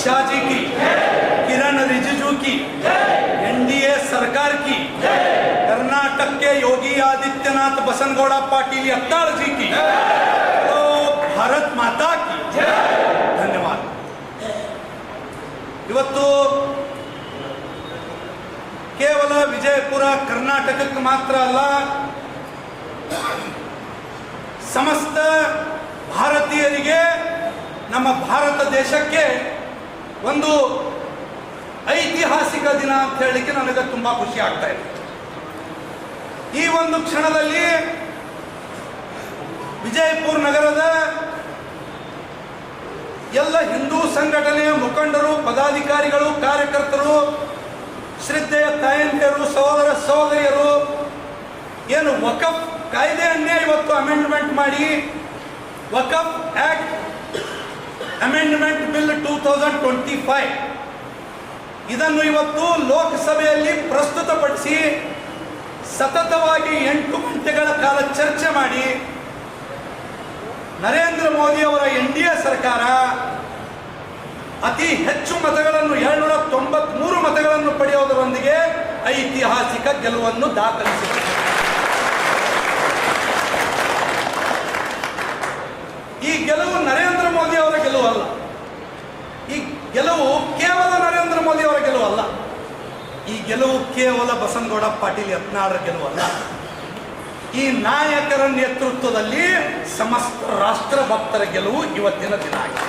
शाह जी की, किरण रिजिजू की, एनडीए सरकार की, कर्नाटक के योगी आदित्यनाथ बसनगौड़ा पाटिल यत्नाळ जी की, तो भारत माता की ಧನ್ಯವಾದ. ಇವತ್ತು ಕೇವಲ ವಿಜಯಪುರ ಕರ್ನಾಟಕಕ್ಕೆ ಮಾತ್ರ ಅಲ್ಲ, ಸಮಸ್ತ ಭಾರತೀಯರಿಗೆ, ನಮ್ಮ ಭಾರತ ದೇಶಕ್ಕೆ ಒಂದು ಐತಿಹಾಸಿಕ ದಿನ ಅಂತ ಹೇಳಲಿಕ್ಕೆ ನನಗೆ ತುಂಬ ಖುಷಿ ಆಗ್ತಾ ಇದೆ. ಈ ಒಂದು ಕ್ಷಣದಲ್ಲಿ ವಿಜಯಪುರ ನಗರದ ಎಲ್ಲ ಹಿಂದೂ ಸಂಘಟನೆಯ ಮುಖಂಡರು, ಪದಾಧಿಕಾರಿಗಳು, ಕಾರ್ಯಕರ್ತರು, ಶ್ರದ್ಧೆಯ ತಾಯಂದಿರು, ಸಹೋದರ ಸಹೋದರಿಯರು, ಏನು ವಕಫ್ ಕಾಯ್ದೆಯನ್ನೇ ಇವತ್ತು ಅಮೆಂಡ್ಮೆಂಟ್ ಮಾಡಿ ವಕಫ್ ಆಕ್ಟ್ ಅಮೆಂಡ್ಮೆಂಟ್ ಬಿಲ್ 2025 ಇದನ್ನು ಇವತ್ತು ಲೋಕಸಭೆಯಲ್ಲಿ ಪ್ರಸ್ತುತಪಡಿಸಿ ಸತತವಾಗಿ 8 ಗಂಟೆಗಳ ಕಾಲ ಚರ್ಚೆ ಮಾಡಿ ನರೇಂದ್ರ ಮೋದಿ ಅವರ ಎನ್ಡಿಎ ಸರ್ಕಾರ ಅತಿ ಹೆಚ್ಚು ಮತಗಳನ್ನು 793 ಮತಗಳನ್ನು ಪಡೆಯುವುದರೊಂದಿಗೆ ಐತಿಹಾಸಿಕ ಗೆಲುವನ್ನು ದಾಖಲಿಸಿದೆ. ಈ ಗೆಲುವು ನರೇಂದ್ರ ಮೋದಿ ಅವರ ಗೆಲುವಲ್ಲ. ಈ ಗೆಲುವು ಕೇವಲ ನರೇಂದ್ರ ಮೋದಿ ಅವರ ಗೆಲುವಲ್ಲ. ಈ ಗೆಲುವು ಕೇವಲ ಬಸನಗೌಡ ಪಾಟೀಲ್ ಯತ್ನಾಳರ ಗೆಲುವಲ್ಲ. ಈ ನಾಯಕರ ನೇತೃತ್ವದಲ್ಲಿ ಸಮಸ್ತ ರಾಷ್ಟ್ರ ಭಕ್ತರ ಗೆಲುವು ಇವತ್ತಿನ ದಿನ ಆಗಿದೆ.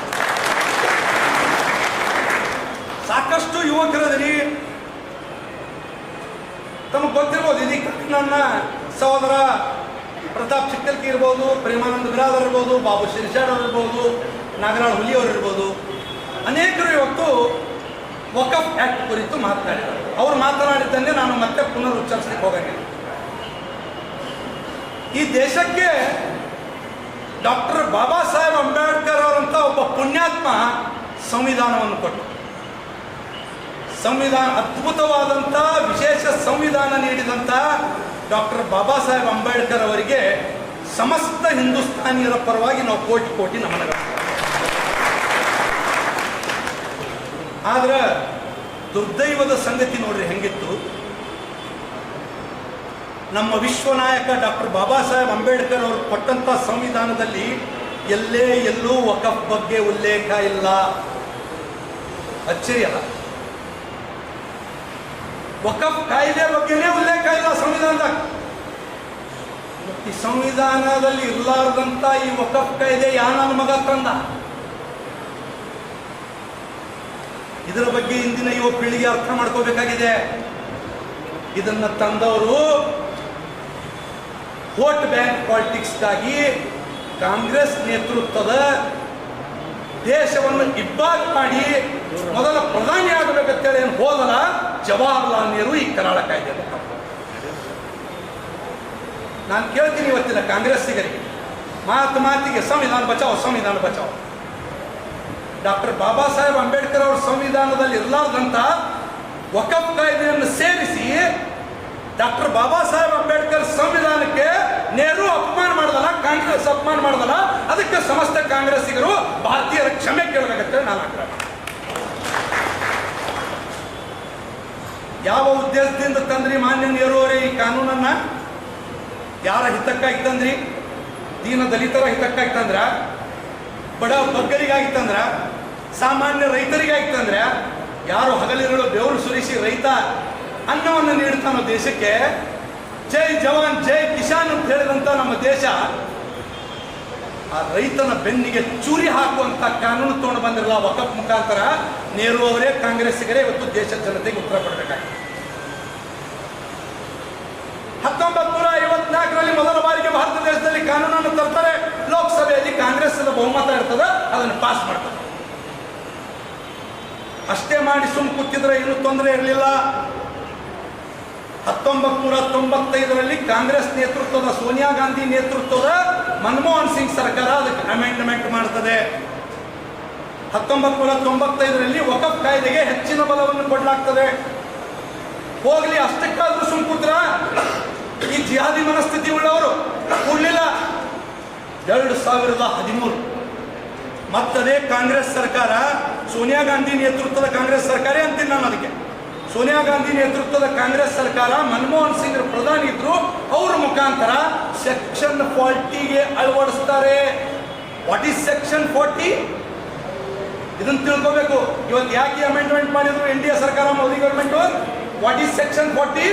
ಸಾಕಷ್ಟು ಯುವಕರದಿರಿ, ತಮಗೆ ಗೊತ್ತಿರ್ಬೋದು, ಇದಕ್ಕೆ ನನ್ನ ಸಹೋದರ ಪ್ರತಾಪ್ ಚಿಕ್ಕಲ್ಕಿ ಇರ್ಬೋದು, ಪ್ರೇಮಾನಂದ ಬಿರಾದರ್ ಇರ್ಬೋದು, ಬಾಬು ಶಿರ್ಷಾಡ್ ಅವರು ಇರ್ಬೋದು, ನಾಗರಾಳ್ ಹುಲಿ ಅವರು ಇರ್ಬೋದು, ಅನೇಕರು ಇವತ್ತು ವಕಫ್ ಆಕ್ಟ್ ಕುರಿತು ಮಾತನಾಡಿದ್ದಾರೆ. ಅವರು ಮಾತನಾಡಿದ್ದನ್ನೇ ನಾನು ಮತ್ತೆ ಪುನರುಚ್ಚರಿಸಲಿಕ್ಕೆ ಹೋಗಂಗಿಲ್ಲ. ಈ ದೇಶಕ್ಕೆ ಡಾಕ್ಟರ್ ಬಾಬಾ ಸಾಹೇಬ್ ಅಂಬೇಡ್ಕರ್ ಅವರಂತ ಒಬ್ಬ ಪುಣ್ಯಾತ್ಮ ಸಂವಿಧಾನವನ್ನು ಕೊಟ್ಟರು. ಸಂವಿಧಾನ, ಅದ್ಭುತವಾದಂಥ ವಿಶೇಷ ಸಂವಿಧಾನ ನೀಡಿದಂಥ ಡಾಕ್ಟರ್ ಬಾಬಾ ಸಾಹೇಬ್ ಅಂಬೇಡ್ಕರ್ ಅವರಿಗೆ ಸಮಸ್ತ ಹಿಂದೂಸ್ತಾನಿಯರ ಪರವಾಗಿ ನಾವು ಕೋಟಿ ಕೋಟಿ ನಮನಗಳು. ಆದ್ರೆ ದುರ್ದೈವದ ಸಂಗತಿ ನೋಡ್ರಿ ಹೆಂಗಿತ್ತು. ನಮ್ಮ ವಿಶ್ವನಾಯಕ ಡಾಕ್ಟರ್ ಬಾಬಾ ಸಾಹೇಬ್ ಅಂಬೇಡ್ಕರ್ ಅವರು ಕೊಟ್ಟಂಥ ಸಂವಿಧಾನದಲ್ಲಿ ಎಲ್ಲೂ ವಕಫ್ ಬಗ್ಗೆ ಉಲ್ಲೇಖ ಇಲ್ಲ. ಅಚ್ಚರಿ ಅಲ್ಲ. ವಕಫ್ ಕಾಯ್ದೆ ಬಗ್ಗೆನೇ ಉಲ್ಲೇಖ ಇಲ್ಲ ಸಂವಿಧಾನದಾಗ. ಈ ಸಂವಿಧಾನದಲ್ಲಿ ಇರಲಾರ್ದಂತ ಈ ವಕಫ್ ಕಾಯ್ದೆ ನನ್ನ ಮಗ ತಂದ. ಇದರ ಬಗ್ಗೆ ಇಂದಿನ ಯುವ ಪೀಳಿಗೆ ಅರ್ಥ ಮಾಡ್ಕೋಬೇಕಾಗಿದೆ. ಇದನ್ನ ತಂದವರು ವೋಟ್ ಬ್ಯಾಂಕ್ ಪಾಲಿಟಿಕ್ಸ್ಗಾಗಿ ಕಾಂಗ್ರೆಸ್ ನೇತೃತ್ವದ ದೇಶವನ್ನು ಇಬ್ಬಾಗ್ ಮಾಡಿ ಮೊದಲ ಪ್ರಧಾನಿ ಆಗಬೇಕಂತೇಳಿ ಏನು ಹೋದಲ್ಲ ಜವಾಹರ್ಲಾಲ್ ನೆಹರು ಈ ಕರಾಳ ಕಾಯ್ದೆ. ನಾನು ಕೇಳ್ತೀನಿ ಇವತ್ತಿನ ಕಾಂಗ್ರೆಸ್ಸಿಗರಿಗೆ, ಮಾತಿಗೆ ಸಂವಿಧಾನ ಬಚಾವ್, ಸಂವಿಧಾನ ಬಚಾವ್. ಡಾಕ್ಟರ್ ಬಾಬಾ ಸಾಹೇಬ್ ಅಂಬೇಡ್ಕರ್ ಅವರ ಸಂವಿಧಾನದಲ್ಲಿ ಇರಲಾರ್ದಂತ ವಕಫ್ ಕಾಯ್ದೆಯನ್ನು ಸೇರಿಸಿ ಡಾಕ್ಟರ್ ಬಾಬಾ ಸಾಹೇಬ್ ಅಂಬೇಡ್ಕರ್ ಸಂವಿಧಾನಕ್ಕೆ ನೆಹರು ಅಪಮಾನ ಮಾಡಿದಲ್ಲ, ಕಾಂಗ್ರೆಸ್ ಅಪಮಾನ ಮಾಡಿದಲ್ಲ, ಅದಕ್ಕೆ ಸಮಸ್ತ ಕಾಂಗ್ರೆಸ್ಸಿಗರು ಭಾರತೀಯರ ಕ್ಷಮೆ ಕೇಳಬೇಕಂತೇಳಿ ನಾನು ಆಗ್ರಹ. ಯಾವ ಉದ್ದೇಶದಿಂದ ತಂದ್ರಿ ಮಾನ್ಯ ನೆಹರು ಅವರೇ ಈ ಕಾನೂನನ್ನ? ಯಾರ ಹಿತಕ್ಕಾಗಿ ತಂದ್ರಿ? ದೀನ ದಲಿತರ ಹಿತಕ್ಕಾಗಿ ತಂದ್ರ? ಬಡ ಬಗ್ಗರಿಗಾಗಿ ತಂದ್ರ? ಸಾಮಾನ್ಯ ರೈತರಿಗಾಗಿ ತಂದ್ರ? ಯಾರು ಹಗಲಿರುಳು ಬೆವರು ಸುರಿಸಿ ರೈತ ಅನ್ನವನ್ನು ನೀಡ್ತಾನೋ ದೇಶಕ್ಕೆ, ಜೈ ಜವಾನ್ ಜೈ ಕಿಸಾನ್ ಅಂತ ಹೇಳಿದಂತ ನಮ್ಮ ದೇಶ ಆ ರೈತನ ಬೆನ್ನಿಗೆ ಚೂರಿ ಹಾಕುವಂತ ಕಾನೂನು ತಗೊಂಡು ಬಂದಿರಲ್ಲ ವಕಫ್ ಮುಖಾಂತರ. ನೆಹರು ಅವರೇ ಕಾಂಗ್ರೆಸ್ಸಿಗರೇ ಇವತ್ತು ದೇಶದ ಜನತೆಗೆ ಉತ್ತರ ಕೊಡಬೇಕಾಗಿದೆ. 1954ರಲ್ಲಿ ಮೊದಲ ಬಾರಿಗೆ ಭಾರತ ದೇಶದಲ್ಲಿ ಕಾನೂನನ್ನು ತರ್ತಾರೆ. ಲೋಕಸಭೆಯಲ್ಲಿ ಕಾಂಗ್ರೆಸ್ ಬಹುಮತ ಇರ್ತದೆ, ಅದನ್ನು ಪಾಸ್ ಮಾಡ್ತಾರೆ. ಅಷ್ಟೇ ಮಾಡಿ ಸುಮ್ ಕೂತಿದ್ರೆ ಏನು ತೊಂದರೆ ಇರಲಿಲ್ಲ. 1995ರಲ್ಲಿ ಕಾಂಗ್ರೆಸ್ ನೇತೃತ್ವದ ಸೋನಿಯಾ ಗಾಂಧಿ ನೇತೃತ್ವದ ಮನಮೋಹನ್ ಸಿಂಗ್ ಸರ್ಕಾರ ಅದಕ್ಕೆ ಅಮೆಂಡ್ಮೆಂಟ್ ಮಾಡ್ತದೆ. 1995ರಲ್ಲಿ ವಕಫ್ ಕಾಯ್ದೆಗೆ ಹೆಚ್ಚಿನ ಬಲವನ್ನು ಕೊಡಲಾಗ್ತದೆ. ಹೋಗ್ಲಿ, ಅಷ್ಟಕ್ಕಾದ್ರೂ ಸುಮ್ಕೂತ್ರ ಈ ಜಿಹಾದಿ ಮನಸ್ಥಿತಿ ಉಳ್ಳವರು ಕೂಡಲಿಲ್ಲ. 2013 ಮತ್ತದೇ ಕಾಂಗ್ರೆಸ್ ಸರ್ಕಾರ ಸೋನಿಯಾ ಗಾಂಧಿ ನೇತೃತ್ವದ ಕಾಂಗ್ರೆಸ್ ಸರ್ಕಾರೇ ಅಂತೀನಿ ನಾನು. ಅದಕ್ಕೆ ಸೋನಿಯಾ ಗಾಂಧಿ ನೇತೃತ್ವದ ಕಾಂಗ್ರೆಸ್ ಸರ್ಕಾರ ಮನಮೋಹನ್ ಸಿಂಗ್ ಪ್ರಧಾನಿ ಇದ್ರು, ಅವ್ರ ಮುಖಾಂತರ ಸೆಕ್ಷನ್ 40ಗೆ ಅಳವಡಿಸ್ತಾರೆ. What is section 40? ಇದನ್ನು ತಿಳ್ಕೋಬೇಕು. ಇವತ್ತು ಯಾಕೆ ಅಮೆಂಡ್ಮೆಂಟ್ ಮಾಡಿದ್ರು ಎನ್ ಡಿ ಎ ಸರ್ಕಾರ, Modi government? What is section 40?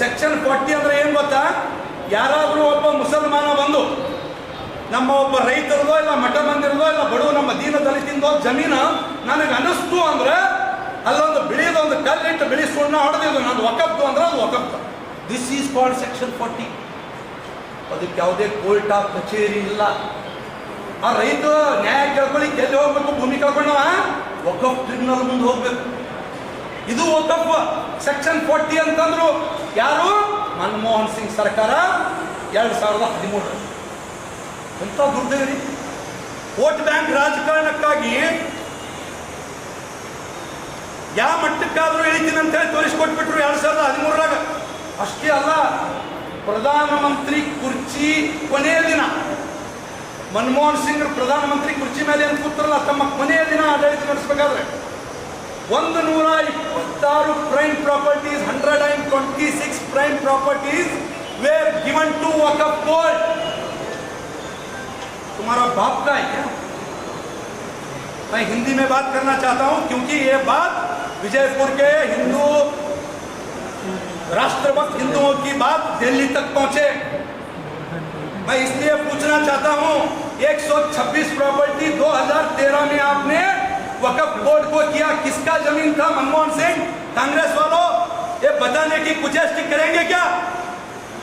Section 40 ಅಂದ್ರೆ ಏನ್ ಗೊತ್ತಾ? ಯಾರಾದ್ರೂ ಒಬ್ಬ ಮುಸಲ್ಮಾನ ಬಂದು ನಮ್ಮ ಒಬ್ಬ ರೈತರದೋ ಇಲ್ಲ ಮಠ ಮಂದಿರದೋ ಇಲ್ಲ ಬಡವ ನಮ್ಮ ದೀನ ದಲಿತಿಂದೋ ಜಮೀನು ನನಗೆ ಅನಿಸ್ತು ಅಂದ್ರೆ ಅಲ್ಲೊಂದು ಬಿಳಿದೊಂದು ಕಲ್ಲಿಟ್ಟು ಬಿಳಿ ಸುಣ್ಣ ಹೊಡೆದಿದ್ದು ನಂದು ವಕಫ್ತು ಅಂದ್ರೆ ಅದು ವಕಫ್ತು. This is called section 40. ಅದಕ್ಕೆ ಯಾವುದೇ ಕೋರ್ಟ್ ಕಚೇರಿ ಇಲ್ಲ. ಆ ರೈತ ನ್ಯಾಯ ಕೇಳ್ಕೊಳ್ಳಿಕ್ಕೆ ಎಲ್ಲಿ ಹೋಗ್ಬೇಕು? ಭೂಮಿ ಕಳ್ಕೊಂಡವ ವಕಫ್ ಟ್ರಿಬ್ಯುನಲ್ ಮುಂದೆ ಹೋಗ್ಬೇಕು. ಇದು ವಕಫ್ ಸೆಕ್ಷನ್ 40 ಅಂತಂದ್ರು ಯಾರು? ಮನಮೋಹನ್ ಸಿಂಗ್ ಸರ್ಕಾರ 2013. ಎಂತ ದುರ್ದೈವಿ! ವೋಟ್ ಬ್ಯಾಂಕ್ ರಾಜಕಾರಣಕ್ಕಾಗಿ ಯಾವ ಮಟ್ಟಕ್ಕಾದ್ರೂ ಇಳಿತೀನಿ ಅಂತ ಹೇಳಿ ತೋರಿಸ್ಕೊಟ್ಬಿಟ್ರು 2013. ಅಷ್ಟೇ ಅಲ್ಲ, ಪ್ರಧಾನಮಂತ್ರಿ ಕುರ್ಚಿ ಕೊನೆಯ ದಿನ ಮನಮೋಹನ್ ಸಿಂಗ್ ಪ್ರಧಾನಮಂತ್ರಿ ಕುರ್ಚಿ ಮೇಲೆ ಏನು ಕೂತ್ರಲ್ಲ, ತಮ್ಮ ಕೊನೆಯ ದಿನ ಆಡಳಿತ ನಡೆಸಬೇಕಾದ್ರೆ 126 prime properties, 126 prime properties were given to Waqf board. तुम्हारा बाप का है क्या? मैं हिंदी में बात करना चाहता हूं क्योंकि ये बात विजयपुर के हिंदू राष्ट्रभक्त हिंदुओं की बात दिल्ली तक पहुंचे. मैं इसलिए पूछना चाहता हूं, 126 प्रॉपर्टी 2013 में आपने वक़्फ़ बोर्ड को किया. किसका जमीन था? मनमोहन सिंह. कांग्रेस वालों ये बताने की कुचेष्ट करेंगे क्या?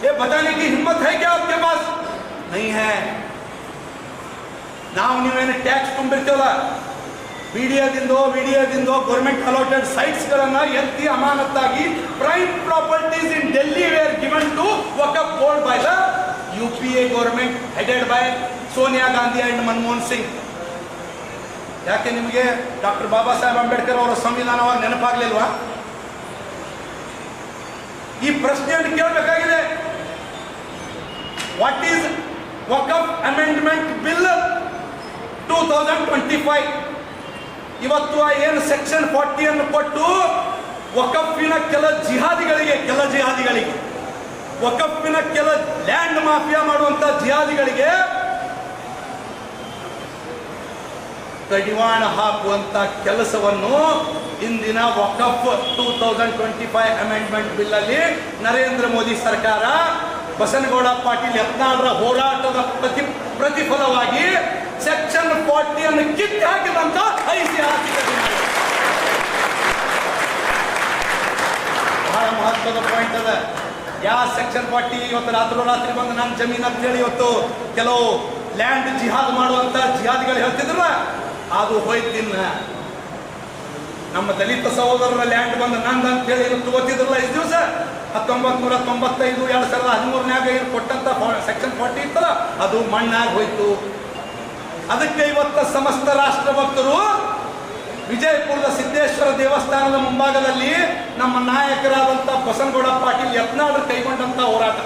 ये बताने की हिम्मत है क्या आपके पास? नहीं है. ನಾವು ನೀವೇನು ಟ್ಯಾಕ್ಸ್ ತುಂಬಿರ್ತೇವಲ್ಲ, ವಿಡಿಯೋದಿಂದೋ ಗೌರ್ಮೆಂಟ್ ಅಲಾಟೆಡ್ ಸೈಟ್ಸ್ಗಳನ್ನು ಎತ್ತಿ ಅಮಾನತ್ತಾಗಿ prime properties in Delhi were given to Waqf board by the UPA government headed by Sonia Gandhi and Manmohan Singh. ಯಾಕೆ ನಿಮಗೆ ಡಾಕ್ಟರ್ ಬಾಬಾ ಸಾಹೇಬ್ ಅಂಬೇಡ್ಕರ್ ಅವರ ಸಂವಿಧಾನವಾಗಿ ನೆನಪಾಗ್ಲಿಲ್ವಾ? ಈ ಪ್ರಶ್ನೆಯನ್ನು ಕೇಳಬೇಕಾಗಿದೆ. What is Waqf amendment bill 2025? ಇವತ್ತು ಏನು ಸೆಕ್ಷನ್ 40 ಅನ್ನು ಕೊಟ್ಟು ವಕಫಿನ ಕೆಲ ಜಿಹಾದಿಗಳಿಗೆ ವಕಫಿನ ಕೆಲ ಲ್ಯಾಂಡ್ ಮಾಫಿಯಾ ಮಾಡುವಂತ ಜಿಹಾದಿಗಳಿಗೆ ಕಡಿವಾಣ ಹಾಕುವಂತ ಕೆಲಸವನ್ನು ಇಂದಿನ ವಕಫ್ 2025 ಅಮೆಂಡ್ಮೆಂಟ್ ಬಿಲ್ ಅಲ್ಲಿ ನರೇಂದ್ರ ಮೋದಿ ಸರ್ಕಾರ ಬಸನಗೌಡ ಪಾಟೀಲ್ ಯತ್ನಾಳರ ಹೋರಾಟದ ಪ್ರತಿಫಲವಾಗಿ ಸೆಕ್ಷನ್ 40 ಅನ್ನು ಕಿತ್ತು ಹಾಕಿದಂತ ಐತಿಹಾಸಿಕ ದಿನ. ಬಹಳ ಮಹತ್ವದ ಪಾಯಿಂಟ್ ಅದ. ಯಾವ ಸೆಕ್ಷನ್ 40 ಇವತ್ತು ರಾತ್ರಿ ಬಂದು ನನ್ನ ಜಮೀನು ಅಂತ ಹೇಳಿ ಇವತ್ತು ಕೆಲವು ಲ್ಯಾಂಡ್ ಜಿಹಾದ್ ಮಾಡುವಂತ ಜಿಹಾದಿಗಳು ಹೇಳ್ತಿದ್ರಲ್ಲ, ಅದು ಹೋಯ್ತಿನ್ನ. ನಮ್ಮ ದಲಿತ ಸಹೋದರರ ಲ್ಯಾಂಡ್ ಬಂದು ನಂದು ಅಂತ ಹೇಳಿ ಇವತ್ತು ಓದ್ತಿದ್ರಲ್ಲ ಇಷ್ಟು ದಿವಸ, 1995 2013ನ್ಯಾಗ ಏನು ಕೊಟ್ಟಂತ ಸೆಕ್ಷನ್ 40 ಇತ್ತಲ್ಲ, ಅದು ಮಣ್ಣಾಗಿ ಹೋಯ್ತು. ಅದಕ್ಕೆ ಇವತ್ತ ಸಮಸ್ತ ರಾಷ್ಟ್ರ ಭಕ್ತರು ವಿಜಯಪುರದ ಸಿದ್ದೇಶ್ವರ ದೇವಸ್ಥಾನದ ಮುಂಭಾಗದಲ್ಲಿ ನಮ್ಮ ನಾಯಕರಾದಂಥ ಬಸನಗೌಡ ಪಾಟೀಲ್ ಯತ್ನಾಳರು ಕೈಗೊಂಡಂತ ಹೋರಾಟ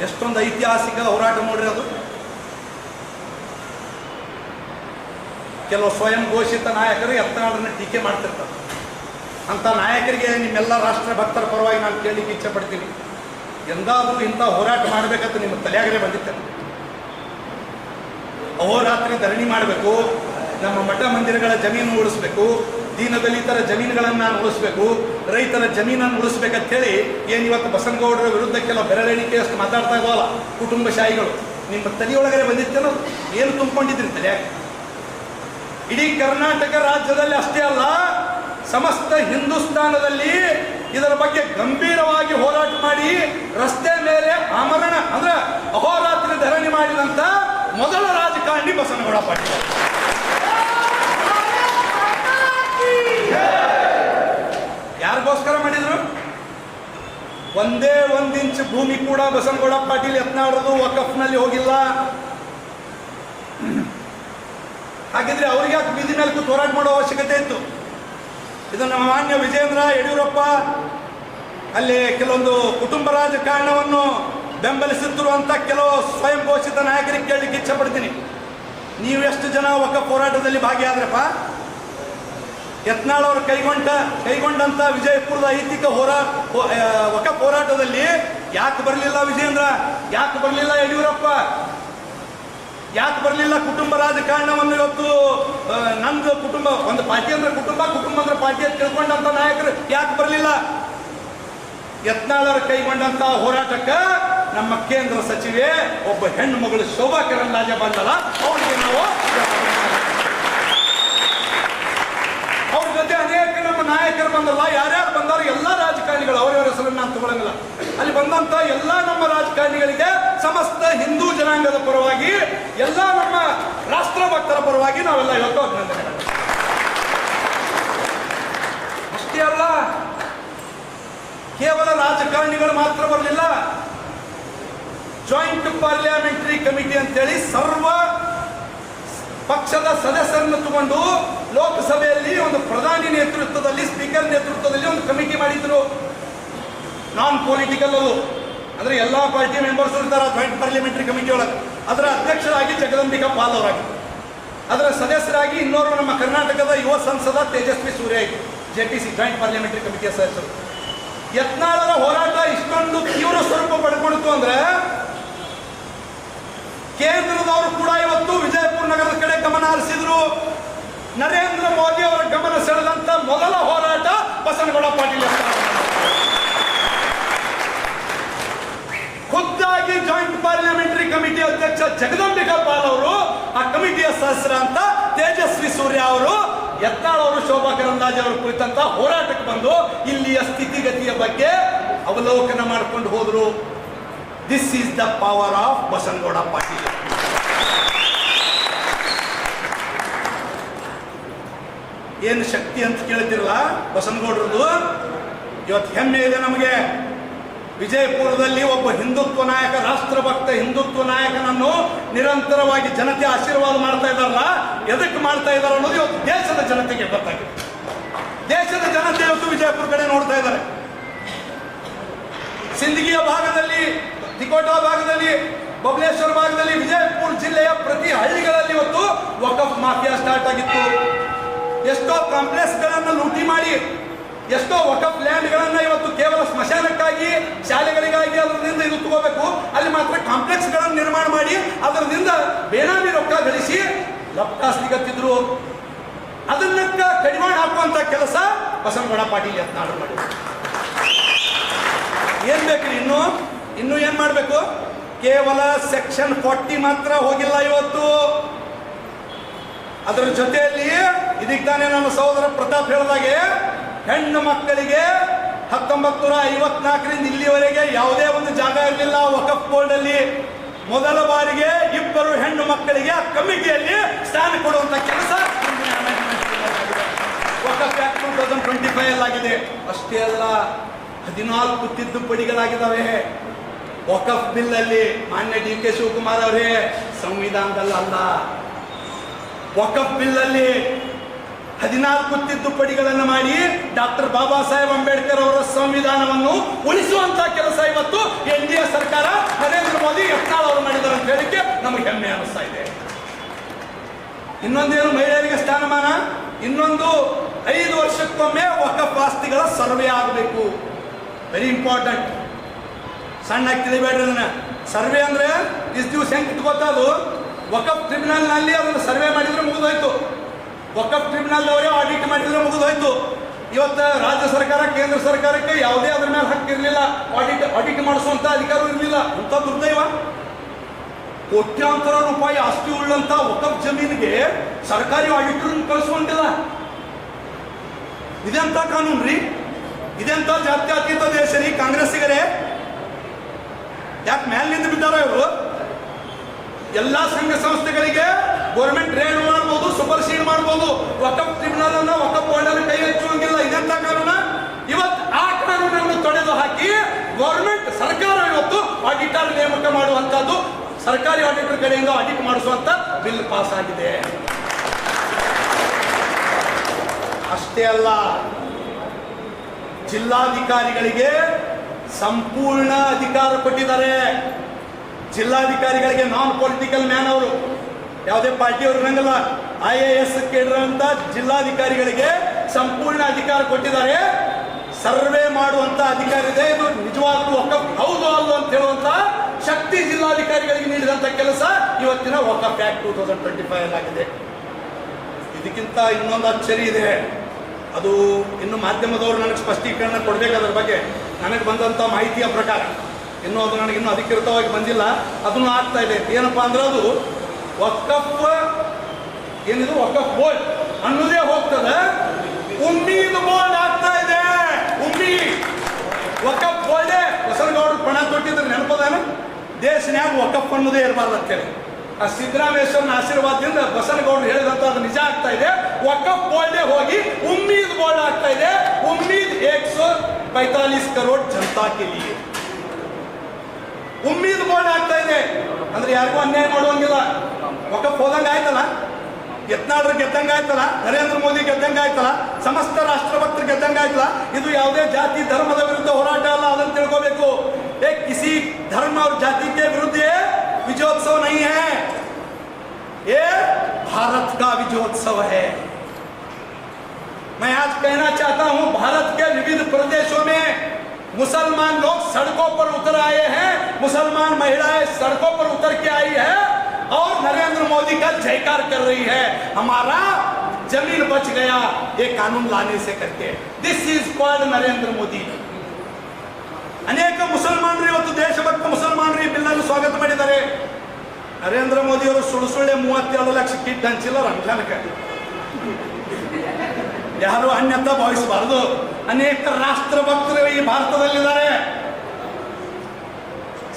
ಎಷ್ಟೊಂದು ಐತಿಹಾಸಿಕ ಹೋರಾಟ ನೋಡ್ರಿ. ಅದು ಕೆಲವು ಸ್ವಯಂ ಘೋಷಿತ ನಾಯಕರು ಯತ್ನಾಳರನ್ನ ಟೀಕೆ ಮಾಡ್ತಿರ್ತಾರೆ. ಅಂತ ನಾಯಕರಿಗೆ ನಿಮ್ಮೆಲ್ಲ ರಾಷ್ಟ್ರ ಭಕ್ತರ ಪರವಾಗಿ ನಾನು ಕೇಳಲಿಕ್ಕೆ ಇಚ್ಛೆ ಪಡ್ತೀನಿ, ಎಂದಾದರೂ ಇಂಥ ಹೋರಾಟ ಮಾಡಬೇಕಂತ ನಿಮ್ಮ ತಲೆಯಾಗಲೇ ಬಂದಿತ್ತೆ. ಅಹೋರಾತ್ರಿ ಧರಣಿ ಮಾಡಬೇಕು, ನಮ್ಮ ಮಠ ಮಂದಿರಗಳ ಜಮೀನು ಉಳಿಸ್ಬೇಕು, ದೀನದಲಿತರ ಜಮೀನುಗಳನ್ನು ಉಳಿಸ್ಬೇಕು, ರೈತರ ಜಮೀನನ್ನು ಉಳಿಸ್ಬೇಕಂತೇಳಿ ಏನು ಇವತ್ತು ಬಸನಗೌಡರ ವಿರುದ್ಧ ಕೆಲವು ಬೆರಳೆಣಿಕೆಯಷ್ಟು ಮಾತಾಡ್ತಾ ಇದ್ದಾವಲ್ಲ ಕುಟುಂಬಶಾಹಿಗಳು, ನಿಮ್ಮ ತಲೆಯೊಳಗಡೆ ಬಂದಿತ್ತೇನೋ? ಏನು ತುಂಬಿಕೊಂಡಿದ್ರಿ ತಲೆಯಾಗ? ಇಡೀ ಕರ್ನಾಟಕ ರಾಜ್ಯದಲ್ಲಿ ಅಷ್ಟೇ ಅಲ್ಲ, ಸಮಸ್ತ ಹಿಂದೂಸ್ತಾನದಲ್ಲಿ ಇದರ ಬಗ್ಗೆ ಗಂಭೀರವಾಗಿ ಹೋರಾಟ ಮಾಡಿ ರಸ್ತೆ ಮೇಲೆ ಆಮರಣ ಅಂದ್ರೆ ಅಹೋರಾತ್ರಿ ಧರಣಿ ಮಾಡಿದಂತ ಮೊದಲ ರಾಜಕಾರಣಿ ಬಸನಗೌಡ ಪಾಟೀಲ್. ಯಾರಿಗೋಸ್ಕರ ಮಾಡಿದ್ರು? ಒಂದೇ 1 ಇಂಚ್ ಭೂಮಿ ಕೂಡ ಬಸನಗೌಡ ಪಾಟೀಲ್ ಯತ್ನಾಳರದು ವಕಫ್ನಲ್ಲಿ ಹೋಗಿಲ್ಲ. ಹಾಗಿದ್ರೆ ಅವ್ರಿಗೆ ಯಾಕೆ ಬೀದಿ ಮೇಲೆ ಕೂತು ಹೋರಾಟ ಮಾಡೋ ಅವಶ್ಯಕತೆ ಇತ್ತು? ಇದು ನಮ್ಮ ಮಾನ್ಯ ವಿಜೇಂದ್ರ ಯಡಿಯೂರಪ್ಪ ಅಲ್ಲಿ ಕೆಲವೊಂದು ಕುಟುಂಬ ರಾಜಕಾರಣವನ್ನು ಬೆಂಬಲಿಸುತ್ತಿರುವಂಥ ಕೆಲವು ಸ್ವಯಂ ಘೋಷಿತ ನಾಯಕರಿಗೆ ಕೇಳಲಿಕ್ಕೆ ಇಚ್ಛೆ ಪಡ್ತೀನಿ. ನೀವೆಷ್ಟು ಜನ ವಕಫ್ ಹೋರಾಟದಲ್ಲಿ ಭಾಗಿಯಾದ್ರಪ್ಪ? ಯತ್ನಾಳ್ ಅವರು ಕೈಗೊಂಡಂತ ವಿಜಯಪುರದ ಐತಿಕ ವಕಫ್ ಹೋರಾಟದಲ್ಲಿ ಯಾಕೆ ಬರಲಿಲ್ಲ ವಿಜೇಂದ್ರ? ಯಾಕೆ ಬರಲಿಲ್ಲ ಯಡಿಯೂರಪ್ಪ? ಯಾಕೆ ಬರಲಿಲ್ಲ ಕುಟುಂಬ ರಾಜಕಾರಣವನ್ನು ಇವತ್ತು ನಂದು ಕುಟುಂಬ ಒಂದು ಪಾರ್ಟಿ ಅಂದ್ರೆ ಕುಟುಂಬ ಅಂದ್ರೆ ಪಾರ್ಟಿ ಅಂತ ತಿಳ್ಕೊಂಡಂತ ನಾಯಕರು ಯಾಕೆ ಬರಲಿಲ್ಲ? ಯತ್ನಾಳರ ಕೈಗೊಂಡಂತ ಹೋರಾಟಕ್ಕೆ ನಮ್ಮ ಕೇಂದ್ರ ಸಚಿವೆ ಒಬ್ಬ ಹೆಣ್ಣು ಮಗಳು ಶೋಭಾ ಕರಂದ್ಲಾಜೆ ಬಂದಲ್ಲ, ಅವರಿಗೆ ನಾವು ಅವ್ರ ಜೊತೆ ಅನೇಕ ನಮ್ಮ ನಾಯಕರು ಬಂದಲ್ಲ. ಯಾರ್ಯಾರು ಬಂದಾರು ಎಲ್ಲ ರಾಜಕಾರಣಿಗಳು, ಅವರವರ ಹೆಸರನ್ನು ನಾನು ತಗೊಳ್ಳಂಗಿಲ್ಲ. ಅಲ್ಲಿ ಬಂದಂತ ಎಲ್ಲ ನಮ್ಮ ರಾಜಕಾರಣಿಗಳಿಗೆ ಸಮಸ್ತ ಹಿಂದೂ ಜನಾಂಗದ ಪರವಾಗಿ, ಎಲ್ಲ ನಮ್ಮ ರಾಷ್ಟ್ರ ಭಕ್ತರ ಪರವಾಗಿ ನಾವೆಲ್ಲ ಇವತ್ತು ಅಭಿನಂದನೆ. ಅಷ್ಟೇ ಅಲ್ಲ, ಕೇವಲ ರಾಜಕಾರಣಿಗಳು ಮಾತ್ರ ಬರಲಿಲ್ಲ. ಜಾಯಿಂಟ್ ಪಾರ್ಲಿಯಾಮೆಂಟರಿ ಕಮಿಟಿ ಅಂತೇಳಿ ಸರ್ವ ಪಕ್ಷದ ಸದಸ್ಯರನ್ನು ತಗೊಂಡು ಲೋಕಸಭೆಯಲ್ಲಿ ಒಂದು ಪ್ರಧಾನಿ ನೇತೃತ್ವದಲ್ಲಿ, ಸ್ಪೀಕರ್ ನೇತೃತ್ವದಲ್ಲಿ ಒಂದು ಕಮಿಟಿ ಮಾಡಿದ್ರು. ನಾನ್ ಪೊಲಿಟಿಕಲ್, ಅದು ಅಂದ್ರೆ ಎಲ್ಲಾ ಪಾರ್ಟಿ ಮೆಂಬರ್ಸ್ ಇರ್ತಾರೆ ಜಾಯಿಂಟ್ ಪಾರ್ಲಿಮೆಂಟರಿ ಕಮಿಟಿ ಒಳಗೆ. ಅದರ ಅಧ್ಯಕ್ಷರಾಗಿ ಜಗದಂಬಿಕಾ ಪಾಲ್ ಅವರಾಗಿ, ಅದರ ಸದಸ್ಯರಾಗಿ ಇನ್ನೋರ್ವ ನಮ್ಮ ಕರ್ನಾಟಕದ ಯುವ ಸಂಸದ ತೇಜಸ್ವಿ ಸೂರ್ಯ ಇದ್ರು, JPC ಜಾಯಿಂಟ್ ಪಾರ್ಲಿಮೆಂಟರಿ ಕಮಿಟಿಯ ಸದಸ್ಯರು. ಯತ್ನಾಳರ ಹೋರಾಟ ಇಷ್ಟೊಂದು ತೀವ್ರ ಸ್ವರೂಪ ಪಡ್ಕೊಳ್ತು ಅಂದ್ರೆ ಕೇಂದ್ರದವರು ಕೂಡ ಇವತ್ತು ವಿಜಯಪುರ ನಗರದ ಕಡೆ ಗಮನ ಹರಿಸಿದ್ರು. ನರೇಂದ್ರ ಮೋದಿ ಅವರ ಗಮನ ಸೆಳೆದಂತ ಮೊದಲ ಹೋರಾಟ ಬಸನಗೌಡ ಪಾಟೀಲ್. ಖುದ್ದಾಗಿ ಜಾಯಿಂಟ್ ಪಾರ್ಲಿಮೆಂಟರಿ ಕಮಿಟಿ ಅಧ್ಯಕ್ಷ ಜಗದಂಬಿಕಾ ಪಾಲ್ ಅವರು, ಆ ಕಮಿಟಿಯ ಸದಸ್ಯರ ಅಂತ ತೇಜಸ್ವಿ ಸೂರ್ಯ ಅವರು, ಯತ್ನಾಳ್ ಅವರು, ಶೋಭಾ ಕರಂದ್ಲಾಜೆ ಅವರ ಕುರಿತಂತ ಹೋರಾಟಕ್ಕೆ ಬಂದು ಇಲ್ಲಿಯ ಸ್ಥಿತಿಗತಿಯ ಬಗ್ಗೆ ಅವಲೋಕನ ಮಾಡಿಕೊಂಡು ಹೋದ್ರು. This is the power of Basanagouda Patil. ಏನು ಶಕ್ತಿ ಅಂತ ಕೇಳ್ತಿರಲ್ಲ ಬಸನಗೌಡರದು. ಇವತ್ತು ಹೆಮ್ಮೆ ಇದೆ ನಮಗೆ. ವಿಜಯಪುರದಲ್ಲಿ ಒಬ್ಬ ಹಿಂದುತ್ವ ನಾಯಕ, ರಾಷ್ಟ್ರಭಕ್ತ ಹಿಂದುತ್ವ ನಾಯಕನನ್ನು ನಿರಂತರವಾಗಿ ಜನತೆ ಆಶೀರ್ವಾದ ಮಾಡ್ತಾ ಇದ್ದಾರಲ್ಲ, ಎದಕ್ಕೆ ಮಾಡ್ತಾ ಇದ್ದಾರೆ ಅನ್ನೋದು ಇವತ್ತು ದೇಶದ ಜನತೆಗೆ ಗೊತ್ತಾಗಿದೆ. ದೇಶದ ಜನತೆ ಇವತ್ತು ವಿಜಯಪುರ ಕಡೆ ನೋಡ್ತಾ ಇದ್ದಾರೆ. ಸಿಂದಗಿಯ ಭಾಗದಲ್ಲಿ, ತಿಕೋಟಾ ಭಾಗದಲ್ಲಿ, ಬಬಲೇಶ್ವರ ಭಾಗದಲ್ಲಿ, ವಿಜಯಪುರ ಜಿಲ್ಲೆಯ ಪ್ರತಿ ಹಳ್ಳಿಗಳಲ್ಲಿ ಇವತ್ತು ವಕಫ್ ಮಾಫಿಯಾ ಸ್ಟಾರ್ಟ್ ಆಗಿತ್ತು. ಎಷ್ಟೋ ಕಾಂಪ್ಲೆಕ್ಸ್ ಗಳನ್ನು ಲೂಟಿ ಮಾಡಿ, ಎಷ್ಟೋ ವಕಫ್ ಲ್ಯಾಂಡ್ ಗಳನ್ನ ಇವತ್ತು ಕೇವಲ ಸ್ಮಶಾನಕ್ಕಾಗಿ, ಶಾಲೆಗಳಿಗಾಗಿ ಅದರಿಂದ ಇದು ತಗೋಬೇಕು, ಅಲ್ಲಿ ಮಾತ್ರ ಕಾಂಪ್ಲೆಕ್ಸ್ ಗಳನ್ನು ನಿರ್ಮಾಣ ಮಾಡಿ ಅದರಿಂದ ಬೇನಾಮಿ ರೊಕ್ಕ ಗಳಿಸಿ ಲಪ್ಟಾಸ್ಲಿಗತ್ತಿದ್ರು. ಅದನ್ನ ಕಡಿವಾಣ ಹಾಕುವಂತ ಕೆಲಸ ಬಸನಗೌಡ ಪಾಟೀಲ್ ಯತ್ನಾಳ್ ಮಾಡಿದ್ರು. ಏನ್ ಬೇಕ್ರಿ? ಇನ್ನು ಏನ್ ಮಾಡ್ಬೇಕು? ಕೇವಲ ಸೆಕ್ಷನ್ 40 ಮಾತ್ರ ಹೋಗಿಲ್ಲ ಇವತ್ತು. ಅದರ ಜೊತೆಯಲ್ಲಿ ಇದಕ್ಕೆ ತಾನೇ ನಮ್ಮ ಸಹೋದರ ಪ್ರತಾಪ್ ಹೇಳಿದಾಗೆ ಹೆಣ್ಣು ಮಕ್ಕಳಿಗೆ 1954ರಿಂದ ಇಲ್ಲಿವರೆಗೆ ಯಾವುದೇ ಒಂದು ಜಾಗ ಇರಲಿಲ್ಲ ವಕಫ್ ಬೋರ್ಡ್ ಅಲ್ಲಿ. ಮೊದಲ ಬಾರಿಗೆ 2 ಹೆಣ್ಣು ಮಕ್ಕಳಿಗೆ ಆ ಕಮಿಟಿಯಲ್ಲಿ ಸ್ಥಾನ ಕೊಡುವಂತ ಕೆಲಸ ವಕಫ್ ಆಕ್ಟ್ 2025 ಆಗಿದೆ. ಅಷ್ಟೇ ಅಲ್ಲ, 14 ತಿದ್ದುಪಡಿಗಳಾಗಿದ್ದಾವೆ ವಕಫ್ ಬಿಲ್ ಅಲ್ಲಿ. ಮಾನ್ಯ DK ಶಿವಕುಮಾರ್ ಅವರೇ, ಸಂವಿಧಾನದಲ್ಲ, ವಕಫ್ ಬಿಲ್ ಅಲ್ಲಿ 14 ತಿದ್ದುಪಡಿಗಳನ್ನು ಮಾಡಿ ಡಾಕ್ಟರ್ ಬಾಬಾ ಸಾಹೇಬ್ ಅಂಬೇಡ್ಕರ್ ಅವರ ಸಂವಿಧಾನವನ್ನು ಉಳಿಸುವಂತ ಕೆಲಸ ಇವತ್ತು NDA ಸರ್ಕಾರ, ನರೇಂದ್ರ ಮೋದಿ, ಯತ್ನಾಳ್ ಅವರು ಮಾಡಿದ್ದಾರೆ ಅಂತ ಹೇಳಿಕ್ಕೆ ನಮಗೆ ಹೆಮ್ಮೆ ಅನಿಸ್ತಾ ಇದೆ. ಇನ್ನೊಂದೇನು, ಮಹಿಳೆಯರಿಗೆ ಸ್ಥಾನಮಾನ. ಇನ್ನೊಂದು 5 ವರ್ಷಕ್ಕೊಮ್ಮೆ ವಕಫ್ ಆಸ್ತಿಗಳ ಸರ್ವೆ ಆಗಬೇಕು. Very important. ಸಣ್ಣ ತಿಳಿಬೇಡ್ರಿ ಅದನ್ನ. ಸರ್ವೆ ಅಂದ್ರೆ ಇಷ್ಟು ದಿವಸ ಹೆಂಗೆ ಇಟ್ಕೋತದು, ವಕಫ್ ಟ್ರಿಬ್ಯುನಲ್ ನಲ್ಲಿ ಅದನ್ನು ಸರ್ವೆ ಮಾಡಿದ್ರೆ ಮುಗಿದೋಯ್ತು. ವಕಫ್ ಟ್ರಿಬ್ಯುನಲ್ ಅವರೇ ಆಡಿಟ್ ಮಾಡಿದ್ರೆ ಮುಗಿದೋಯ್ತು. ಇವತ್ತು ರಾಜ್ಯ ಸರ್ಕಾರ, ಕೇಂದ್ರ ಸರ್ಕಾರಕ್ಕೆ ಯಾವುದೇ ಅದ್ರ ಮೇಲೆ ಹಕ್ಕಿರಲಿಲ್ಲ, ಆಡಿಟ್ ಮಾಡಿಸುವಂತ ಅಧಿಕಾರ ಇರಲಿಲ್ಲ. ಅಂತ ದುರ್ದೈವ. ಕೋಟ್ಯಾಂತರ ರೂಪಾಯಿ ಆಸ್ತಿ ಉಳ್ಳಂತ ವಕಫ್ ಜಮೀನಿಗೆ ಸರ್ಕಾರಿ ಆಡಿಟರ್ ಕಳಿಸುವಂತಿಲ್ಲ. ಇದೆಂತ ಕಾನೂನು ರೀ? ಇದೆಂತ ಜಾತ್ಯತೀತ ದೇಶ ರೀ ಕಾಂಗ್ರೆಸ್ಸಿಗರೇ? ಯಾಕೆ ಮೇಲಿನಿಂದ ಬಿದ್ದಾರ ಇವರು? ಎಲ್ಲಾ ಸಂಘ ಸಂಸ್ಥೆಗಳಿಗೆ ಗೌರ್ಮೆಂಟ್ ರೇಡ್ ಮಾಡಬಹುದು, ಸೂಪರ್ಸೀಡ್ ಮಾಡಬಹುದು. ವಕಫ್ ಟ್ರಿಬ್ಯುನಲ್ ಅನ್ನ, ವಕಫ್ ಬೋರ್ಡ್ ಅನ್ನು ಕೈ ಹಚ್ಚುವಂಗಿಲ್ಲ. ಇದೆಂತ ಕಾನೂನ? ಇವತ್ತು ಆ ಕಾನೂನನ್ನು ತೊಡೆದು ಹಾಕಿ ಗೌರ್ಮೆಂಟ್ ಸರ್ಕಾರ ಇವತ್ತು ಆಡಿಟರ್ ನೇಮಕ ಮಾಡುವಂತದ್ದು, ಸರ್ಕಾರಿ ಆಡಿಟರ್ ಕಡೆಯಿಂದ ಆಡಿಟ್ ಮಾಡಿಸುವಂತ ಬಿಲ್ ಪಾಸ್ ಆಗಿದೆ. ಅಷ್ಟೇ ಅಲ್ಲ, ಜಿಲ್ಲಾಧಿಕಾರಿಗಳಿಗೆ ಸಂಪೂರ್ಣ ಅಧಿಕಾರ ಕೊಟ್ಟಿದ್ದಾರೆ. ಜಿಲ್ಲಾಧಿಕಾರಿಗಳಿಗೆ ನಾನ್ ಪೊಲಿಟಿಕಲ್ ಮ್ಯಾನ್ ಅವರು. ಯಾವುದೇ ಪಾರ್ಟಿಯವರು ಇರಂಗಿಲ್ಲ. IAS ಕೇಳಿರುವಂತ ಜಿಲ್ಲಾಧಿಕಾರಿಗಳಿಗೆ ಸಂಪೂರ್ಣ ಅಧಿಕಾರ ಕೊಟ್ಟಿದ್ದಾರೆ. ಸರ್ವೆ ಮಾಡುವಂತ ಅಧಿಕಾರ ಇದೆ. ಇದು ನಿಜವಾಗ್ಲೂ ವಕಫ್ ಹೌದು ಅಲ್ಲೋ ಅಂತ ಹೇಳುವಂತ ಶಕ್ತಿ ಜಿಲ್ಲಾಧಿಕಾರಿಗಳಿಗೆ ನೀಡಿದಂತ ಕೆಲಸ ಇವತ್ತಿನ ವಕಫ್ ಆಕ್ಟ್ 2025 ಆಗಿದೆ. ಇದಕ್ಕಿಂತ ಇನ್ನೊಂದು ಅಚ್ಚರಿ ಇದೆ. ಅದು ಇನ್ನು ಮಾಧ್ಯಮದವರು ನನಗೆ ಸ್ಪಷ್ಟೀಕರಣ ಕೊಡಬೇಕು ಅದ್ರ ಬಗ್ಗೆ. ನನಗೆ ಬಂದಂಥ ಮಾಹಿತಿಯ ಪ್ರಕಾರ ಇನ್ನೂ ಅದು ನನಗೆ ಇನ್ನೂ ಅಧಿಕೃತವಾಗಿ ಬಂದಿಲ್ಲ. ಅದನ್ನು ಆಗ್ತಾ ಇದೆ. ಏನಪ್ಪ ಅಂದ್ರೆ ಅದು ವಕಫ್ ಏನಿದು ವಕಫ್ ಬೋರ್ಡ್ ಅನ್ನೋದೇ ಹೋಗ್ತದೆ, ಉಮ್ಮೀದ್ ಬೋರ್ಡ್ ಆಗ್ತಾ ಇದೆ. ವಕಫ್ ಬೋರ್ಡೇ ಬಸನಗೌಡರು ಪಣ ತೊಟ್ಟಿದ್ರೆ ನೆನಪದಾನ, ದೇಶನ್ಯಾಗ ವಕಫ್ ಅನ್ನೋದೇ ಇರಬಾರ್ದು ಅಂತೇಳಿ. ಆ ಸಿದ್ದರಾಮೇಶ್ವರನ ಆಶೀರ್ವಾದದಿಂದ ಬಸನಗೌಡರು ಹೇಳಿದಂತ ಅದು ನಿಜ ಆಗ್ತಾ ಇದೆ. ವಕಫ್ ಬೋರ್ಡೇ ಹೋಗಿ ಉಮ್ಮೀದ್ ಬೋರ್ಡ್ ಆಗ್ತಾ ಇದೆ. ಉಮ್ಮೀದ್ 145 ಕರೋಡ್ ಜನತಾ ಕೆ ಲಿಯೆ ಉಮ್ಮೀದ್ ಬೋರ್ಡ್ ಆಗ್ತಾ ಇದೆ. ಅಂದ್ರೆ ಯಾರಿಗೂ ಅನ್ಯಾಯ ಮಾಡುವಂಗಿಲ್ಲ. ವಕಫ್ ಹೋದಂಗ ಆಯ್ತಲ್ಲ, ಯತ್ನಾಳರು ಗೆದ್ದಂಗ ಆಯ್ತಲ್ಲ, ನರೇಂದ್ರ ಮೋದಿ ಗೆದ್ದಂಗ ಆಯ್ತಲ್ಲ, ಸಮಸ್ತ ರಾಷ್ಟ್ರಭಕ್ತರು ಗೆದ್ದಂಗ ಆಯ್ತಲ್ಲ. ಇದು ಯಾವುದೇ ಜಾತಿ ಧರ್ಮದ ವಿರುದ್ಧ ಹೋರಾಟ ಅಲ್ಲ, ಅದನ್ನು ತಿಳ್ಕೋಬೇಕು. किसी धर्म और जाति के विरुद्ध ये विजयोत्सव नहीं है, ये भारत का विजयोत्सव है. मैं आज कहना चाहता हूं, भारत के विविध प्रदेशों में मुसलमान लोग सड़कों पर उतर आए हैं, मुसलमान महिलाएं सड़कों पर उतर के आई है और नरेंद्र मोदी का जयकार कर रही है. हमारा जमीन बच गया ये कानून लाने से करके. This is called Narendra Modi. ಅನೇಕ ಮುಸಲ್ಮಾನರು ಇವತ್ತು ದೇಶಭಕ್ತ ಮುಸಲ್ಮಾನರು ಈ ಬಿಲ್ ಅನ್ನು ಸ್ವಾಗತ ಮಾಡಿದ್ದಾರೆ. ನರೇಂದ್ರ ಮೋದಿ ಅವರು ಸುಳ್ಳು 32 ಲಕ್ಷ ಕಿಟ್ ಹಂಚಿಲ್ಲ ರಂಜಾನ್ಗೆ. ಯಾರು ಅನ್ಯತ ಭಾವಿಸಬಾರದು. ಅನೇಕ ರಾಷ್ಟ್ರ ಭಕ್ತರು ಈ ಭಾರತದಲ್ಲಿದ್ದಾರೆ.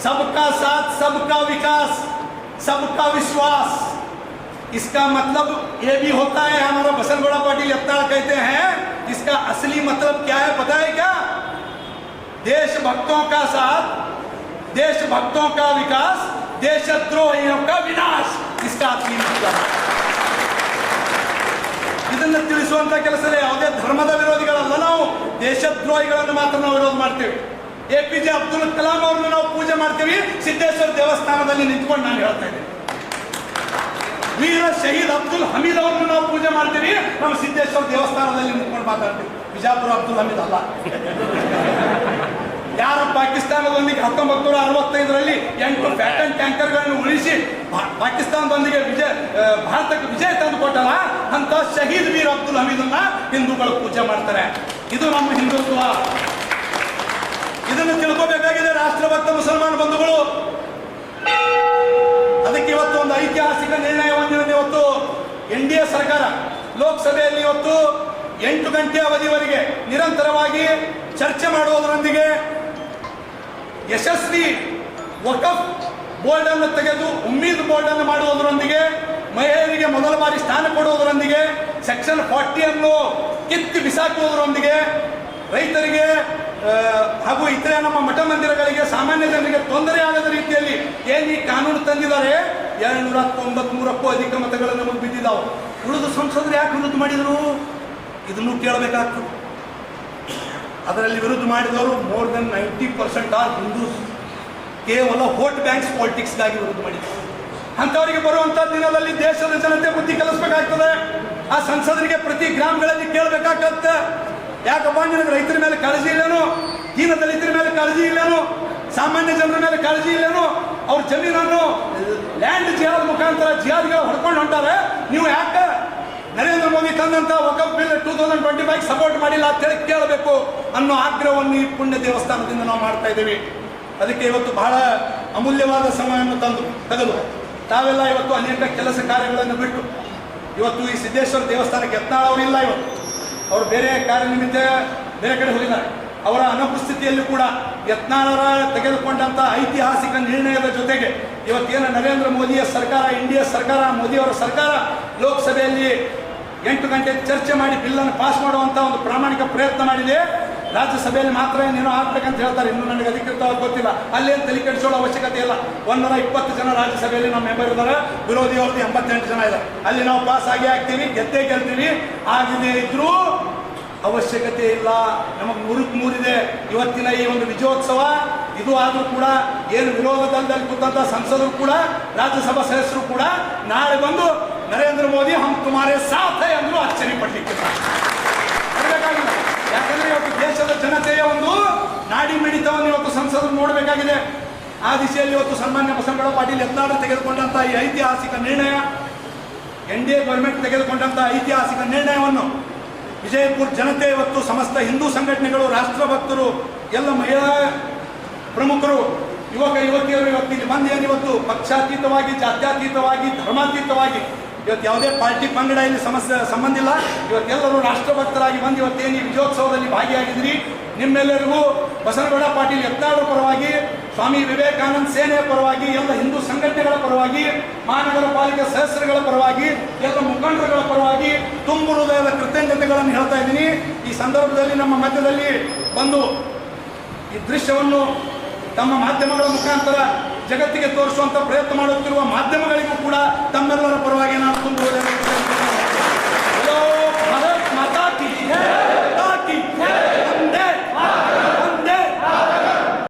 सबका साथ सबका विकास सबका विश्वास, इसका मतलब ये भी होता है. हमारा बसनगौड़ा पाटिल यत्नाल कहते हैं, इसका असली मतलब क्या है पता है क्या? देशभक्तों का साथ, देशभक्तों का विकास, देशद्रोहियों का विनाश, इसका असली मतलब. ಇದನ್ನು ತಿಳಿಸುವಂತ ಕೆಲಸದಲ್ಲಿ ಯಾವುದೇ ಧರ್ಮದ ವಿರೋಧಿಗಳಲ್ಲ ನಾವು, ದೇಶದ್ರೋಹಿಗಳನ್ನು ಮಾತ್ರ ನಾವು ವಿರೋಧ ಮಾಡ್ತೀವಿ. APJ ಅಬ್ದುಲ್ ಕಲಾಂ ಅವ್ರನ್ನ ನಾವು ಪೂಜೆ ಮಾಡ್ತೀವಿ. ಸಿದ್ದೇಶ್ವರ ದೇವಸ್ಥಾನದಲ್ಲಿ ನಿಂತ್ಕೊಂಡು ನಾನು ಹೇಳ್ತಾ ಇದ್ದೀನಿ. ವೀರ ಶಹೀದ್ ಅಬ್ದುಲ್ ಹಮೀದ್ ಅವ್ರನ್ನ ನಾವು ಪೂಜೆ ಮಾಡ್ತೀವಿ. ನಾವು ಸಿದ್ದೇಶ್ವರ ದೇವಸ್ಥಾನದಲ್ಲಿ ನಿಂತ್ಕೊಂಡು ಮಾತಾಡ್ತೀವಿ. ಬಿಜಾಪುರ ಅಬ್ದುಲ್ ಹಮೀದ್ ಅಲ್ಲ. ಯಾರು ಪಾಕಿಸ್ತಾನದೊಂದಿಗೆ 1965ರಲ್ಲಿ 8 ಫ್ಯಾಟನ್ ಟ್ಯಾಂಕರ್ಗಳನ್ನು ಉಳಿಸಿ ಪಾಕಿಸ್ತಾನದೊಂದಿಗೆ ಭಾರತಕ್ಕೆ ವಿಜಯ ತಂದು ಕೊಟ್ಟಲ್ಲ, ಅಂತ ಶಹೀದ್ ವೀರ್ ಅಬ್ದುಲ್ ಹಮೀದನ್ನ ಹಿಂದೂಗಳು ಪೂಜೆ ಮಾಡ್ತಾರೆ. ಇದು ನಮ್ಮ ಹಿಂದುತ್ವ. ಇದನ್ನು ತಿಳ್ಕೋಬೇಕಾಗಿದೆ ರಾಷ್ಟ್ರಭಕ್ತ ಮುಸಲ್ಮಾನ ಬಂಧುಗಳು. ಅದಕ್ಕೆ ಇವತ್ತು ಒಂದು ಐತಿಹಾಸಿಕ ನಿರ್ಣಯವನ್ನು ಇವತ್ತು NDA ಸರ್ಕಾರ ಲೋಕಸಭೆಯಲ್ಲಿ ಇವತ್ತು 8 ಗಂಟೆ ಅವಧಿವರೆಗೆ ನಿರಂತರವಾಗಿ ಚರ್ಚೆ ಮಾಡುವುದರೊಂದಿಗೆ ಯಶಸ್ವಿ ವಕಫ್ ಬೋರ್ಡ್ ಅನ್ನು ತೆಗೆದು ಉಮ್ಮೀದ್ ಬೋರ್ಡ್ ಅನ್ನು ಮಾಡುವುದರೊಂದಿಗೆ, ಮಹಿಳೆಯರಿಗೆ ಮೊದಲ ಬಾರಿ ಸ್ಥಾನ ಕೊಡುವುದರೊಂದಿಗೆ, ಸೆಕ್ಷನ್ 40 ಅನ್ನು ಕಿತ್ತು ಬಿಸಾಕುವುದರೊಂದಿಗೆ, ರೈತರಿಗೆ ಹಾಗೂ ಇತರೆ ನಮ್ಮ ಮಠ ಮಂದಿರಗಳಿಗೆ ಸಾಮಾನ್ಯ ಜನರಿಗೆ ತೊಂದರೆ ಆಗದ ರೀತಿಯಲ್ಲಿ ಏನು ಈ ಕಾನೂನು ತಂದಿದ್ದಾರೆ. 793ಕ್ಕೂ ಅಧಿಕ ಮತಗಳು ನಮಗೆ ಬಿದ್ದಿದ್ದಾವೆ. ಉಳಿದು ಸಂಸದರು ಯಾಕೆ ವಿರುದ್ಧ ಮಾಡಿದರು ಇದನ್ನು ಕೇಳಬೇಕಾಗ್ತದೆ. ಅದರಲ್ಲಿ ವಿರುದ್ಧ ಮಾಡಿದವರು ಮೋರ್ ದೆನ್ 90% ಆರ್ ಹಿಂದೂಸ್. ಕೇವಲ ವೋಟ್ ಬ್ಯಾಂಕ್ಸ್ ಪಾಲಿಟಿಕ್ಸ್ಗಾಗಿ ವಿರುದ್ಧ ಮಾಡಿದ್ದಾರೆ. ಅಂಥವರಿಗೆ ಬರುವಂಥ ದಿನದಲ್ಲಿ ದೇಶದ ಜನತೆ ಬುದ್ಧಿ ಕಲಿಸ್ಬೇಕಾಗ್ತದೆ. ಆ ಸಂಸದರಿಗೆ ಪ್ರತಿ ಗ್ರಾಮಗಳಲ್ಲಿ ಕೇಳಬೇಕಾಗತ್ತೆ, ಯಾಕಪ್ಪ ನಿನಗೆ ರೈತರ ಮೇಲೆ ಕಾಳಜಿ ಇಲ್ಲೇನು, ದೀನ ದಲಿತರ ಮೇಲೆ ಕಾಳಜಿ ಇಲ್ಲೇನು, ಸಾಮಾನ್ಯ ಜನರ ಮೇಲೆ ಕಾಳಜಿ ಇಲ್ಲೇನು, ಅವ್ರ ಜಮೀನನ್ನು ಲ್ಯಾಂಡ್ ಜಿಹಾದ್ ಮುಖಾಂತರ ಜಿಹಾದ್ಗೆ ಹೊಡ್ಕೊಂಡು ಹೊಂಟಾರೆ, ನೀವು ಯಾಕೆ ನರೇಂದ್ರ ಮೋದಿ ತಂದಂತ ವಕಫ್ ಬಿಲ್ 2025 ಸಪೋರ್ಟ್ ಮಾಡಿಲ್ಲ ಅಂತೇಳಿ ಕೇಳಬೇಕು ಅನ್ನೋ ಆಗ್ರಹವನ್ನು ಈ ಪುಣ್ಯ ದೇವಸ್ಥಾನದಿಂದ ನಾವು ಮಾಡ್ತಾ ಇದ್ದೀವಿ. ಅದಕ್ಕೆ ಇವತ್ತು ಬಹಳ ಅಮೂಲ್ಯವಾದ ಸಮಯವನ್ನು ತೆಗೆದು ತಾವೆಲ್ಲ ಇವತ್ತು ಅನೇಕ ಕೆಲಸ ಕಾರ್ಯಗಳನ್ನು ಬಿಟ್ಟು ಇವತ್ತು ಈ ಸಿದ್ದೇಶ್ವರ ದೇವಸ್ಥಾನಕ್ಕೆ ಯತ್ನಾಳ್ ಅವರಿಲ್ಲ, ಇವತ್ತು ಅವರು ಬೇರೆ ಕಾರ್ಯನಿಮಿತ್ತ ಬೇರೆ ಕಡೆ ಹೋಗಿದ್ದಾರೆ. ಅವರ ಅನುಪಸ್ಥಿತಿಯಲ್ಲಿ ಕೂಡ ಯತ್ನಾಳರ ತೆಗೆದುಕೊಂಡಂಥ ಐತಿಹಾಸಿಕ ನಿರ್ಣಯದ ಜೊತೆಗೆ ಇವತ್ತೇನು ನರೇಂದ್ರ ಮೋದಿಯ ಸರ್ಕಾರ, NDA ಸರ್ಕಾರ, ಮೋದಿಯವರ ಸರ್ಕಾರ ಲೋಕಸಭೆಯಲ್ಲಿ 8 ಗಂಟೆ ಚರ್ಚೆ ಮಾಡಿ ಬಿಲ್ಲನ್ನು ಪಾಸ್ ಮಾಡುವಂಥ ಒಂದು ಪ್ರಾಮಾಣಿಕ ಪ್ರಯತ್ನ ಮಾಡಿದೆ. ರಾಜ್ಯಸಭೆಯಲ್ಲಿ ಮಾತ್ರ ಏನೇನೋ ಆಗ್ಬೇಕಂತ ಹೇಳ್ತಾರೆ, ಇನ್ನೂ ನನಗೆ ಅಧಿಕೃತವಾಗಿ ಗೊತ್ತಿಲ್ಲ. ಅಲ್ಲೇನು ತಲೆ ಕೆಡಿಸೋಳ ಅವಶ್ಯಕತೆ ಇಲ್ಲ. 120 ಜನ ರಾಜ್ಯಸಭೆಯಲ್ಲಿ ನಮ್ಮ ಮೆಂಬರ್ ಇದ್ದಾರೆ, ವಿರೋಧಿಯವ್ರದ್ದು 88 ಜನ ಇದ್ದಾರೆ. ಅಲ್ಲಿ ನಾವು ಪಾಸ್ ಆಗೇ ಆಗ್ತೀವಿ, ಗೆಲ್ತೀವಿ. ಆಗದೆ ಇದ್ರೂ ಅವಶ್ಯಕತೆ ಇಲ್ಲ. ನಮಗೆ 100ಕ್ಕೆ 100 ಇದೆ. ಇವತ್ತಿನ ಈ ಒಂದು ವಿಜಯೋತ್ಸವ ಇದು ಆದರೂ ಕೂಡ ಏನು ವಿರೋಧದಲ್ಲಿ ಕೂತಂತ ಸಂಸದರು ಕೂಡ ರಾಜ್ಯಸಭಾ ಸದಸ್ಯರು ಕೂಡ ನಾಳೆ ಬಂದು ನರೇಂದ್ರ ಮೋದಿ ಹಮ್ ತುಮಾರೇ ಸಾಥ್ ಹೈ ಅಂದ್ರೂ ಆಶ್ಚರ್ಯ ಪಡ್ಲಿಕ್ಕೆ ಬರಬೇಕಾಗಿಲ್ಲ. ಯಾಕಂದ್ರೆ ಇವತ್ತು ದೇಶದ ಜನತೆಯ ಒಂದು ನಾಡಿ ಮಿಡಿತವನ್ನು ಇವತ್ತು ಸಂಸದರು ನೋಡಬೇಕಾಗಿದೆ. ಆ ದಿಶೆಯಲ್ಲಿ ಇವತ್ತು ಸನ್ಮಾನ್ಯ ಬಸನಗೌಡ ಪಾಟೀಲ್ ಯತ್ನಾಳ್ ತೆಗೆದುಕೊಂಡಂತ ಈ ಐತಿಹಾಸಿಕ ನಿರ್ಣಯ, NDA ಗವರ್ಮೆಂಟ್ ತೆಗೆದುಕೊಂಡಂತ ಐತಿಹಾಸಿಕ ನಿರ್ಣಯವನ್ನು ವಿಜಯಪುರ ಜನತೆ ಇವತ್ತು ಸಮಸ್ತ ಹಿಂದೂ ಸಂಘಟನೆಗಳು, ರಾಷ್ಟ್ರಭಕ್ತರು, ಎಲ್ಲ ಮಹಿಳಾ ಪ್ರಮುಖರು, ಯುವಕ ಯುವತಿಯರು ಇವತ್ತು ಇಲ್ಲಿ ಬಂದು ಏನಿವತ್ತು ಪಕ್ಷಾತೀತವಾಗಿ, ಜಾತ್ಯತೀತವಾಗಿ, ಧರ್ಮಾತೀತವಾಗಿ ಇವತ್ತು ಯಾವುದೇ ಪಾರ್ಟಿ ಪಂಗಡ ಇಲ್ಲಿ ಸಂಬಂಧ ಇಲ್ಲ. ಇವತ್ತೆಲ್ಲರೂ ರಾಷ್ಟ್ರಭಕ್ತರಾಗಿ ಬಂದು ಇವತ್ತೇನು ಈ ವಿಜಯೋತ್ಸವದಲ್ಲಿ ಭಾಗಿಯಾಗಿದ್ರಿ. ನಿಮ್ಮೆಲ್ಲರಿಗೂ ಬಸನಗೌಡ ಪಾಟೀಲ್ ಯತ್ನಾಳ್ ಪರವಾಗಿ, ಸ್ವಾಮಿ ವಿವೇಕಾನಂದ ಸೇನೆಯ ಪರವಾಗಿ, ಎಲ್ಲ ಹಿಂದೂ ಸಂಘಟನೆಗಳ ಪರವಾಗಿ, ಮಹಾನಗರ ಪಾಲಿಕೆ ಸದಸ್ಯರುಗಳ ಪರವಾಗಿ, ಎಲ್ಲ ಮುಖಂಡರುಗಳ ಪರವಾಗಿ ತುಂಬು ಹೃದಯದ ಕೃತಜ್ಞತೆಗಳನ್ನು ಹೇಳ್ತಾ ಇದ್ದೀನಿ. ಈ ಸಂದರ್ಭದಲ್ಲಿ ನಮ್ಮ ಮಧ್ಯದಲ್ಲಿ ಬಂದು ಈ ದೃಶ್ಯವನ್ನು ತಮ್ಮ ಮಾಧ್ಯಮಗಳ ಮುಖಾಂತರ ಜಗತ್ತಿಗೆ ತೋರಿಸುವಂತ ಪ್ರಯತ್ನ ಮಾಡುತ್ತಿರುವ ಮಾಧ್ಯಮಗಳಿಗೂ ಕೂಡ ತಮ್ಮೆಲ್ಲರ ಪರವಾಗಿ ನಾನು ತುಂಬು ಹೃದಯದ